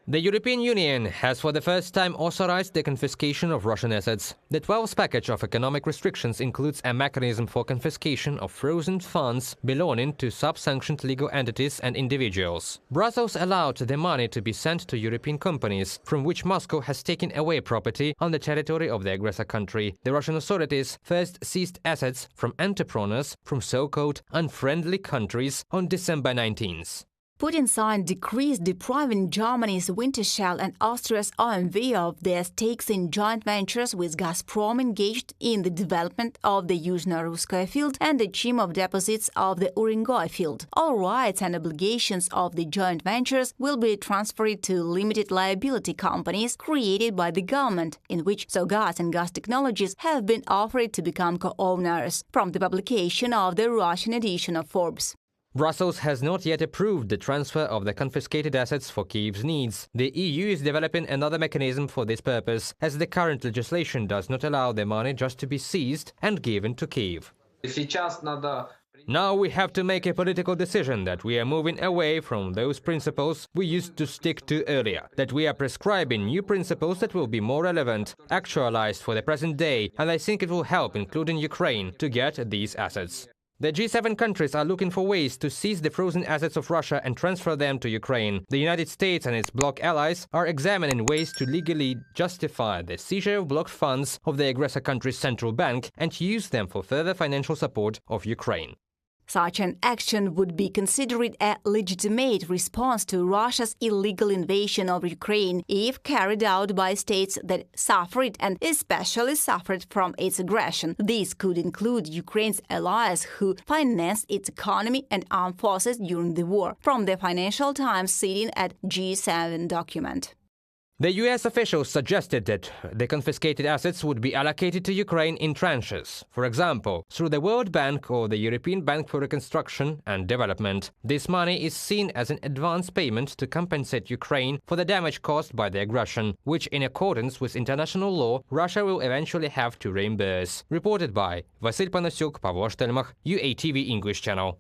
The European Union has for the first time authorized the confiscation of Russian assets. The 12th package of economic restrictions includes a mechanism for confiscation of frozen funds belonging to sub-sanctioned legal entities and individuals. Brussels allowed the money to be sent to European companies, from which Moscow has taken away property on the territory of the aggressor country. The Russian authorities first seized assets from entrepreneurs from so-called unfriendly countries on December 19th. Putin signed decrees depriving Germany's Wintershall and Austria's OMV of their stakes in joint ventures with Gazprom engaged in the development of the Yuzhno-Russkoye field and the Chimov deposits of the Urengoy field. All rights and obligations of the joint ventures will be transferred to limited liability companies created by the government, in which Sogas and Gas Technologies have been offered to become co-owners, from the publication of the Russian edition of Forbes. Brussels has not yet approved the transfer of the confiscated assets for Kyiv's needs. The EU is developing another mechanism for this purpose, as the current legislation does not allow the money just to be seized and given to Kyiv. Now we have to make a political decision that we are moving away from those principles we used to stick to earlier, that we are prescribing new principles that will be more relevant, actualized for the present day, and I think it will help, including Ukraine, to get these assets. The G7 countries are looking for ways to seize the frozen assets of Russia and transfer them to Ukraine. The United States and its bloc allies are examining ways to legally justify the seizure of blocked funds of the aggressor country's central bank and use them for further financial support of Ukraine. Such an action would be considered a legitimate response to Russia's illegal invasion of Ukraine if carried out by states that suffered and especially suffered from its aggression. These could include Ukraine's allies who financed its economy and armed forces during the war, from the Financial Times citing a G7 document. The US officials suggested that the confiscated assets would be allocated to Ukraine in tranches, for example, through the World Bank or the European Bank for Reconstruction and Development. This money is seen as an advance payment to compensate Ukraine for the damage caused by the aggression, which, in accordance with international law, Russia will eventually have to reimburse. Reported by Vasil Panasyuk, Pavlo Shtelmach, UATV English Channel.